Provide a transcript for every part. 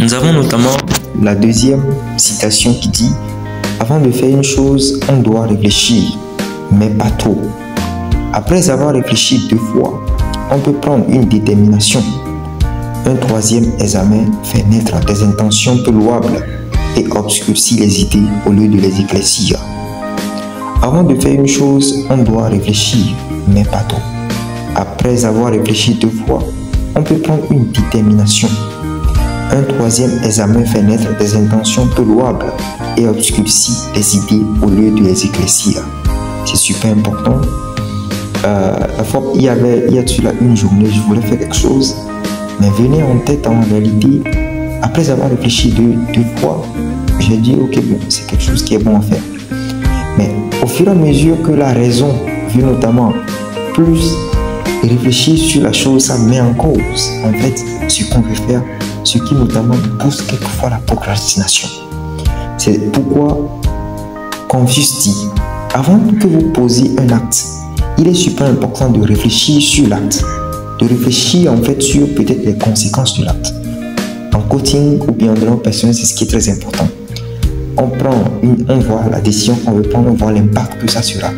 Nous avons notamment la deuxième citation qui dit « Avant de faire une chose, on doit réfléchir, mais pas trop. Après avoir réfléchi 2 fois, on peut prendre une détermination. Un troisième examen fait naître des intentions peu louables et obscurcit les idées au lieu de les éclaircir. Avant de faire une chose, on doit réfléchir, mais pas trop. Après avoir réfléchi 2 fois, on peut prendre une détermination. Un troisième examen fait naître des intentions peu louables et obscurcit les idées au lieu de les éclaircir. » C'est super important. Il y a une journée, je voulais faire quelque chose, mais venait en tête en réalité, après avoir réfléchi deux fois, j'ai dit ok, bon, c'est quelque chose qui est bon à faire. Mais au fur et à mesure que la raison veut notamment plus réfléchir sur la chose, ça met en cause en fait ce qu'on veut faire, ce qui notamment pousse quelquefois la procrastination. C'est pourquoi Confucius dit, avant que vous posiez un acte, il est super important de réfléchir sur l'acte, de réfléchir en fait sur peut-être les conséquences de l'acte. En coaching ou bien en développement personnel, c'est ce qui est très important. On voit la décision qu'on veut prendre, on voit l'impact que ça sera,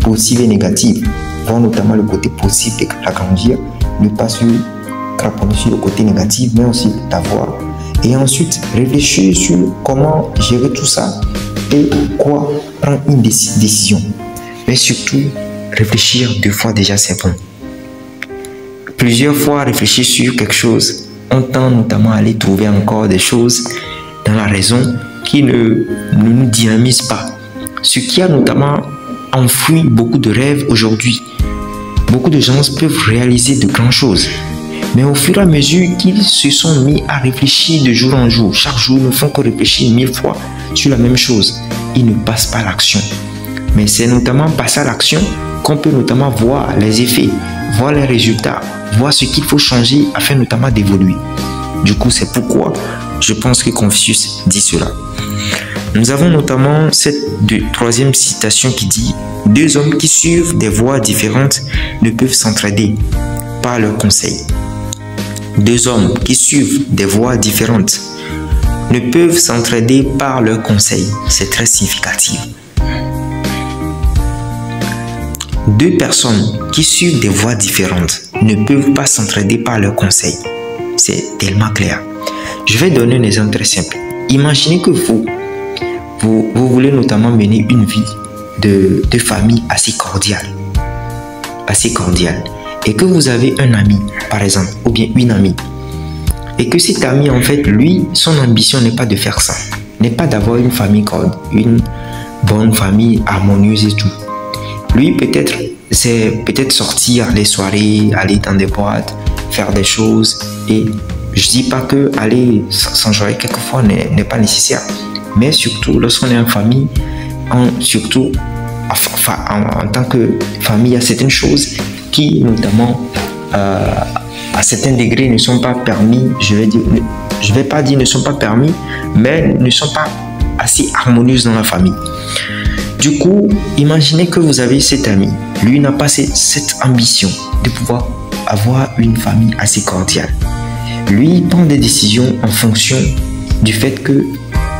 positif et négatif, voir notamment le côté positif de l'agrandir, ne pas se craponner sur le côté négatif, mais aussi d'avoir. Et ensuite, réfléchir sur comment gérer tout ça et quoi prendre une décision. Mais surtout, réfléchir 2 fois déjà, c'est bon. Plusieurs fois réfléchir sur quelque chose, on tend notamment à aller trouver encore des choses dans la raison qui ne nous dynamise pas. Ce qui a notamment enfoui beaucoup de rêves aujourd'hui. Beaucoup de gens peuvent réaliser de grandes choses. Mais au fur et à mesure qu'ils se sont mis à réfléchir de jour en jour, chaque jour ne font que réfléchir 1000 fois sur la même chose, ils ne passent pas à l'action. Mais c'est notamment passer à l'action qu'on peut notamment voir les effets, voir les résultats, voir ce qu'il faut changer afin notamment d'évoluer. Du coup, c'est pourquoi je pense que Confucius dit cela. Nous avons notamment cette troisième citation qui dit « 2 hommes qui suivent des voies différentes ne peuvent s'entraider par leurs conseils. » 2 hommes qui suivent des voies différentes ne peuvent s'entraider par leurs conseils. C'est très significatif. 2 personnes qui suivent des voies différentes ne peuvent pas s'entraider par leurs conseils. C'est tellement clair. Je vais donner un exemple très simple. Imaginez que vous voulez notamment mener une vie de famille assez cordiale. Et que vous avez un ami, par exemple, ou bien une amie. Et que cet ami, en fait, lui, son ambition n'est pas de faire ça. N'est pas d'avoir une famille une bonne famille harmonieuse et tout. Lui, peut-être, c'est peut-être sortir les soirées, aller dans des boîtes, faire des choses. Et je dis pas que aller s'enjoyer quelquefois n'est pas nécessaire. Mais surtout, lorsqu'on est en famille, en tant que famille, il y a certaines choses qui, notamment, à certains degrés, ne sont pas permis. Je vais pas dire ne sont pas permis, mais ne sont pas assez harmonieuses dans la famille. Du coup, imaginez que vous avez cet ami. Lui n'a pas cette ambition de pouvoir avoir une famille assez cordiale. Lui prend des décisions en fonction du fait que,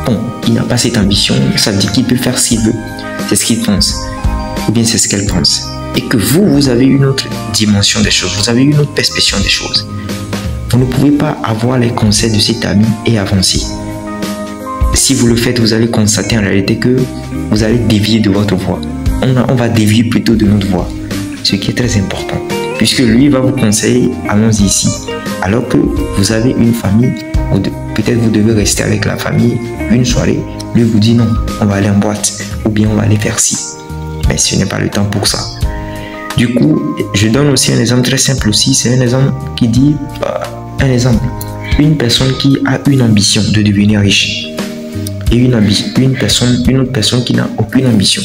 bon, il n'a pas cette ambition, ça veut dire qu'il peut faire ce qu'il veut. C'est ce qu'il pense, ou bien c'est ce qu'elle pense. Et que vous avez une autre dimension des choses, vous avez une autre perspective des choses. Vous ne pouvez pas avoir les conseils de cet ami et avancer. Si vous le faites, vous allez constater en réalité que vous allez dévier de votre voie. On va dévier plutôt de notre voie, ce qui est très important. Puisque lui va vous conseiller, allons-y ici. Alors que vous avez une famille, peut-être vous devez rester avec la famille une soirée. Lui vous dit non, on va aller en boîte ou bien on va aller faire ci. Mais ce n'est pas le temps pour ça. Du coup, je donne aussi un exemple très simple aussi. C'est un exemple qui dit, une personne qui a une ambition de devenir riche et une autre personne qui n'a aucune ambition.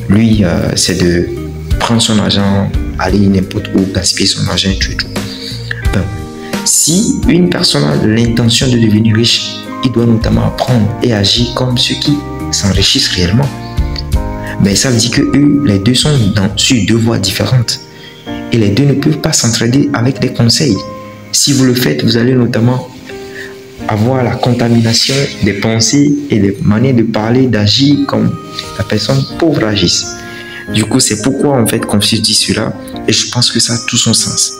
Lui, c'est de prendre son argent, aller n'importe où, gaspiller son argent et tout. Ben, si une personne a l'intention de devenir riche, il doit notamment apprendre et agir comme ceux qui s'enrichissent réellement. Mais ça veut dire que eux, les deux sont sur 2 voies différentes. Et les deux ne peuvent pas s'entraider avec des conseils. Si vous le faites, vous allez notamment avoir la contamination des pensées et des manières de parler, d'agir comme la personne pauvre agisse. Du coup, c'est pourquoi en fait Confucius dit cela et je pense que ça a tout son sens.